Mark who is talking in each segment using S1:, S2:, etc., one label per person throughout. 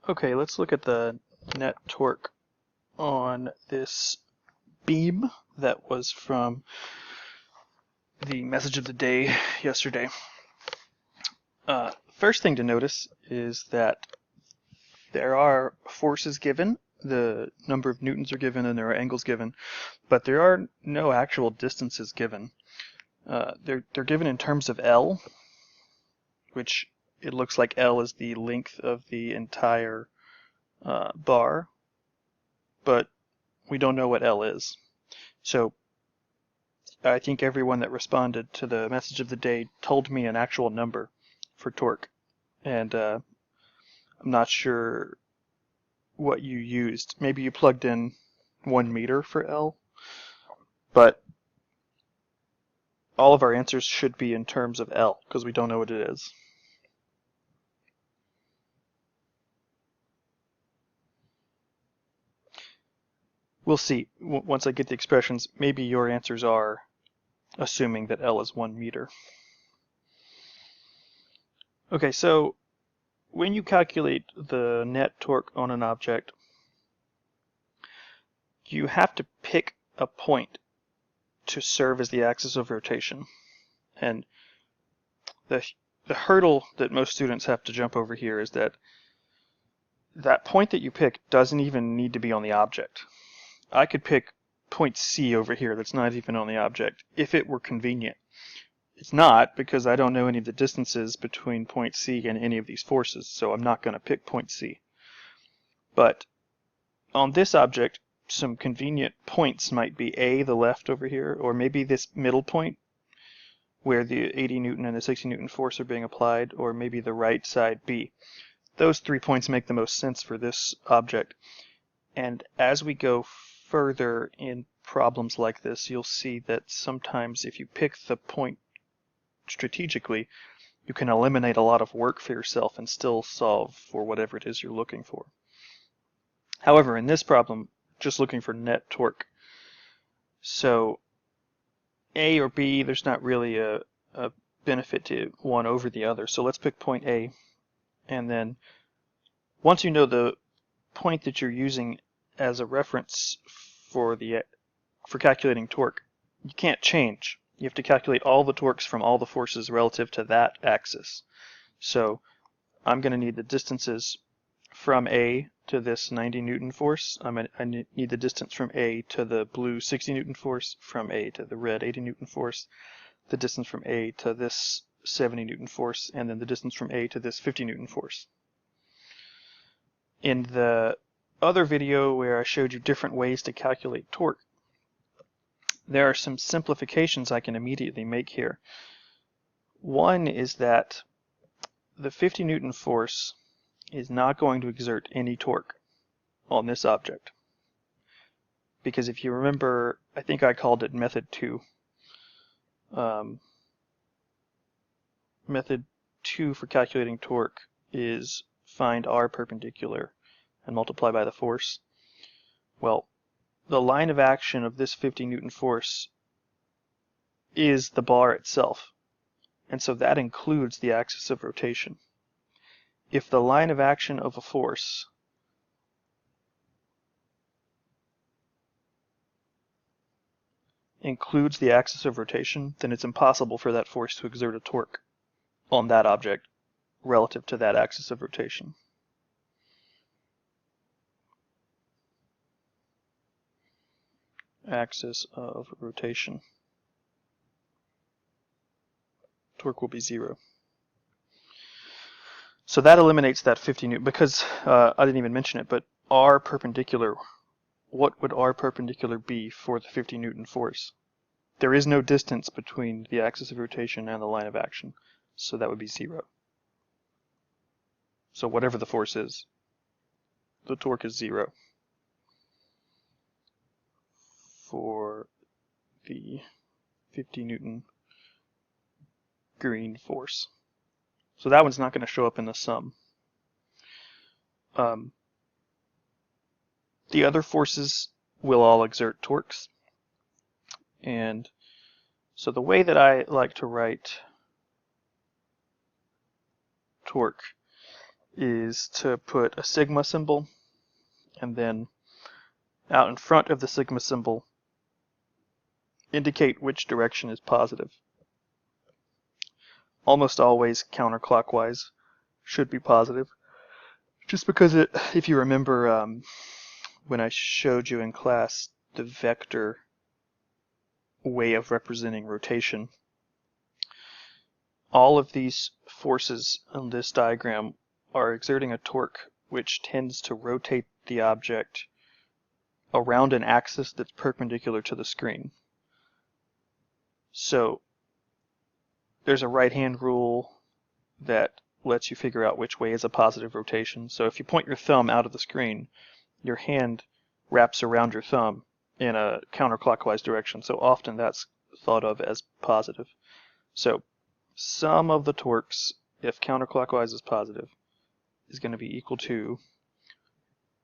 S1: Okay, let's look at the net torque on this beam that was from the message of the day yesterday. First thing to notice is that there are forces given, the number of newtons are given, and there are angles given, but there are no actual distances given. They're given in terms of L, which it looks like L is the length of the entire bar, but we don't know what L is. So I think everyone that responded to the message of the day told me an actual number for torque, and I'm not sure what you used. Maybe you plugged in 1 meter for L, but all of our answers should be in terms of L because we don't know what it is. We'll see. Once I get the expressions, maybe your answers are assuming that L is 1 meter. Okay, so when you calculate the net torque on an object, you have to pick a point to serve as the axis of rotation. And the hurdle that most students have to jump over here is that point that you pick doesn't even need to be on the object. I could pick point C over here that's not even on the object if it were convenient. It's not, because I don't know any of the distances between point C and any of these forces, so I'm not going to pick point C. But on this object, some convenient points might be A, the left over here, or maybe this middle point where the 80 Newton and the 60 Newton force are being applied, or maybe the right side B. Those 3 points make the most sense for this object. And as we go further in problems like this, you'll see that sometimes if you pick the point strategically, you can eliminate a lot of work for yourself and still solve for whatever it is you're looking for. However, in this problem, just looking for net torque. So A or B, there's not really a benefit to one over the other. So let's pick point A, and then once you know the point that you're using as a reference for calculating torque, you can't change. You have to calculate all the torques from all the forces relative to that axis. So I'm going to need the distances from A to this 90 Newton force. I need the distance from A to the blue 60 Newton force, from A to the red 80 Newton force, the distance from A to this 70 Newton force, and then the distance from A to this 50 Newton force. In the other video where I showed you different ways to calculate torque, there are some simplifications I can immediately make here. One is that the 50 Newton force is not going to exert any torque on this object. Because if you remember, I think I called it method 2. Method 2 for calculating torque is find R perpendicular and multiply by the force. Well, the line of action of this 50 Newton force is the bar itself, and so that includes the axis of rotation. If the line of action of a force includes the axis of rotation, then it's impossible for that force to exert a torque on that object relative to that axis of rotation. Axis of rotation. Torque will be 0. So that eliminates that 50 Newton, because I didn't even mention it, but R perpendicular, what would R perpendicular be for the 50 Newton force? There is no distance between the axis of rotation and the line of action, so that would be 0. So whatever the force is, the torque is 0 for the 50 Newton green force. So that one's not going to show up in the sum. The other forces will all exert torques. And so the way that I like to write torque is to put a sigma symbol, and then out in front of the sigma symbol, indicate which direction is positive. Almost always counterclockwise should be positive, just because if you remember when I showed you in class the vector way of representing rotation, all of these forces on this diagram are exerting a torque which tends to rotate the object around an axis that's perpendicular to the screen. So there's a right-hand rule that lets you figure out which way is a positive rotation. So if you point your thumb out of the screen, your hand wraps around your thumb in a counterclockwise direction. So often that's thought of as positive. So sum of the torques, if counterclockwise is positive, is going to be equal to,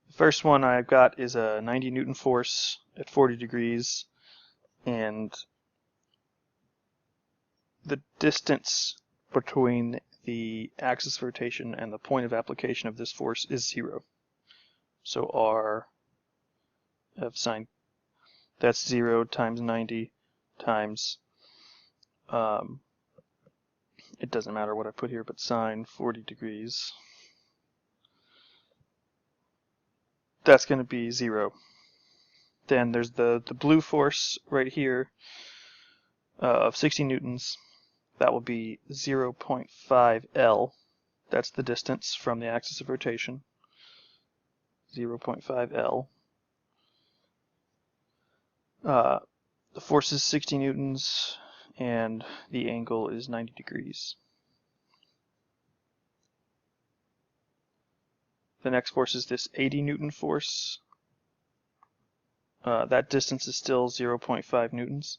S1: the first one I've got is a 90 Newton force at 40 degrees, and the distance between the axis of rotation and the point of application of this force is 0. So R of sine, that's 0 times 90 times, it doesn't matter what I put here, but sine 40 degrees. That's going to be 0. Then there's the blue force right here of 60 newtons. That will be 0.5 L. That's the distance from the axis of rotation. 0.5 L. The force is 60 newtons, and the angle is 90 degrees. The next force is this 80 Newton force. That distance is still 0.5 newtons.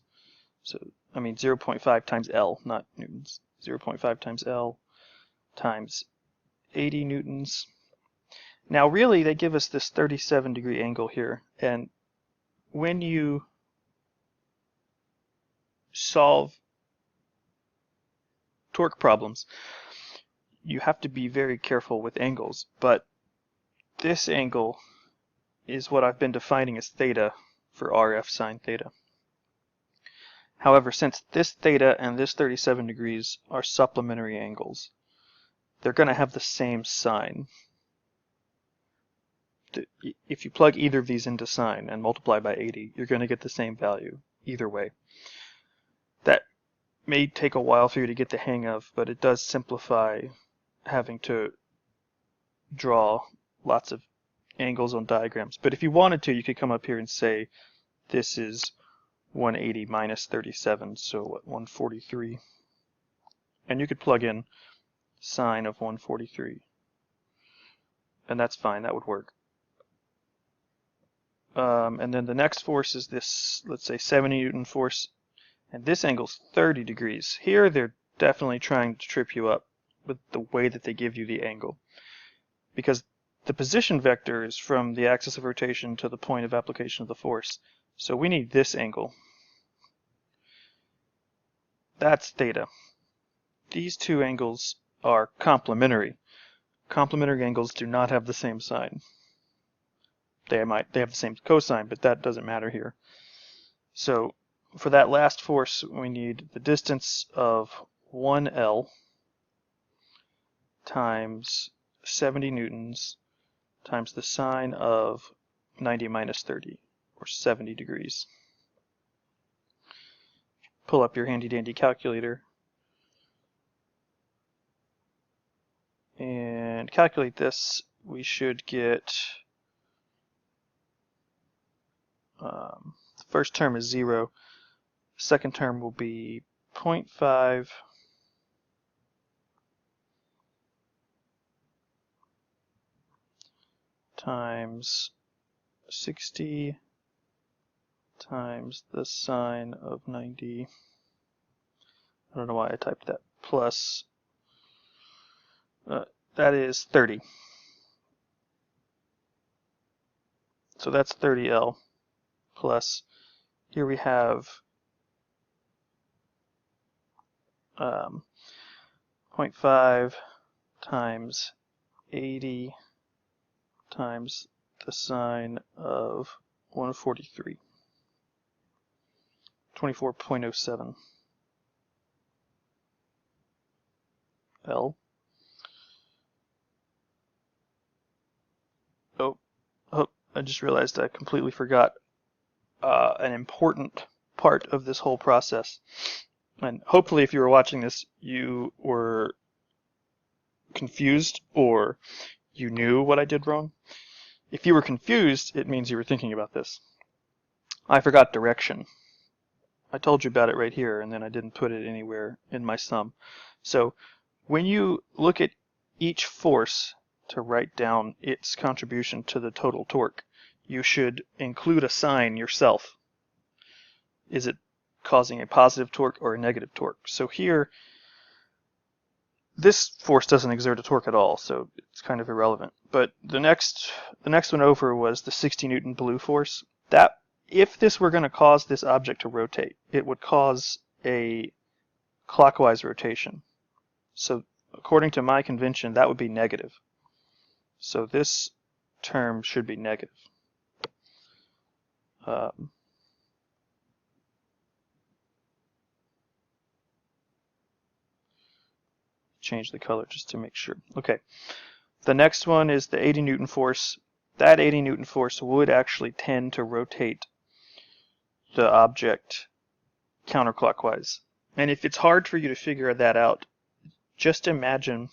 S1: So, I mean 0.5 times L, not newtons. 0.5 times L times 80 newtons. Now really they give us this 37-degree angle here, and when you solve torque problems, you have to be very careful with angles, but this angle is what I've been defining as theta for RF sine theta. However, since this theta and this 37 degrees are supplementary angles, they're going to have the same sign. If you plug either of these into sine and multiply by 80, you're going to get the same value either way. That may take a while for you to get the hang of, but it does simplify having to draw lots of angles on diagrams. But if you wanted to, you could come up here and say this is 180 minus 37, so what, 143. And you could plug in sine of 143. And that's fine, that would work. And then the next force is this, let's say 70 Newton force, and this angle's 30 degrees. Here they're definitely trying to trip you up with the way that they give you the angle, because the position vector is from the axis of rotation to the point of application of the force. So we need this angle. That's theta. These two angles are complementary. Complementary angles do not have the same sign. They have the same cosine, but that doesn't matter here. So for that last force, we need the distance of 1L times 70 newtons times the sine of 90 minus 30, or 70 degrees. Pull up your handy dandy calculator and calculate this. We should get, the first term is 0, second term will be 0.5 times 60 times the sine of 90. I don't know why I typed that. Plus, that is 30. So that's 30L. Plus, here we have 0.5 times 80 times the sine of 143. 24.07 L. Oh, I just realized I completely forgot an important part of this whole process. And hopefully if you were watching this, you were confused or you knew what I did wrong. If you were confused, it means you were thinking about this. I forgot direction. I told you about it right here, and then I didn't put it anywhere in my sum. So when you look at each force to write down its contribution to the total torque, you should include a sign yourself. Is it causing a positive torque or a negative torque? So here, this force doesn't exert a torque at all, so it's kind of irrelevant. But the next one over was the 60 Newton blue force. That, if this were going to cause this object to rotate, it would cause a clockwise rotation. So according to my convention, that would be negative. So this term should be negative. Change the color just to make sure. Okay. The next one is the 80 Newton force. That 80 Newton force would actually tend to rotate the object counterclockwise. And if it's hard for you to figure that out, just imagine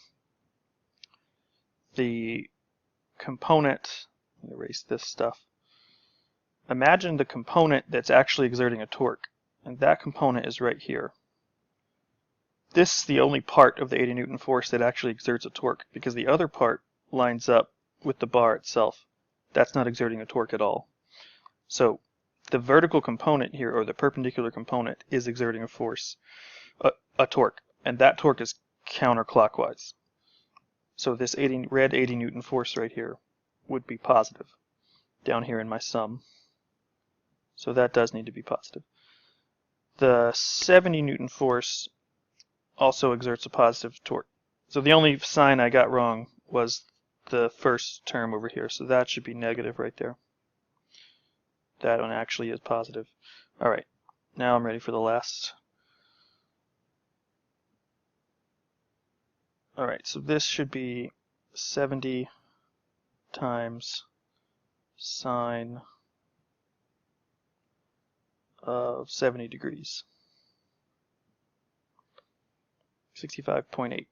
S1: the component, let me erase this stuff. Imagine the component that's actually exerting a torque, and that component is right here. This is the only part of the 80 Newton force that actually exerts a torque, because the other part lines up with the bar itself. That's not exerting a torque at all. So the vertical component here, or the perpendicular component, is exerting a force, a torque, and that torque is counterclockwise. So this red 80 Newton force right here would be positive down here in my sum. So that does need to be positive. The 70 Newton force also exerts a positive torque. So the only sign I got wrong was the first term over here, so that should be negative right there. That one actually is positive. Alright, now I'm ready for the last. Alright, so this should be 70 times sine of 70 degrees. 65.8.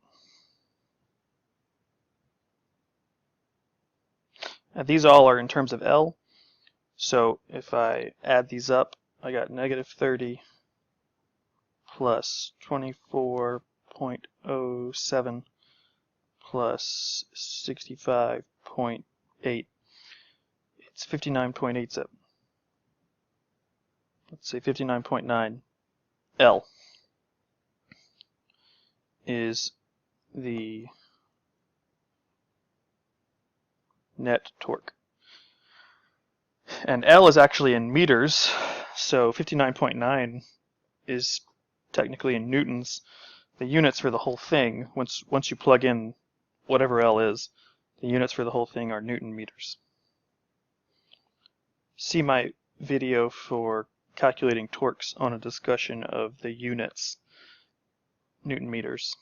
S1: Now these all are in terms of L, so if I add these up, I got negative 30 plus 24.07 plus 65.8. It's 59.87. Let's say 59.9 L is the net torque. And L is actually in meters, so 59.9 is technically in newtons. The units for the whole thing, once you plug in whatever L is, the units for the whole thing are Newton meters. See my video for calculating torques on a discussion of the units, Newton meters.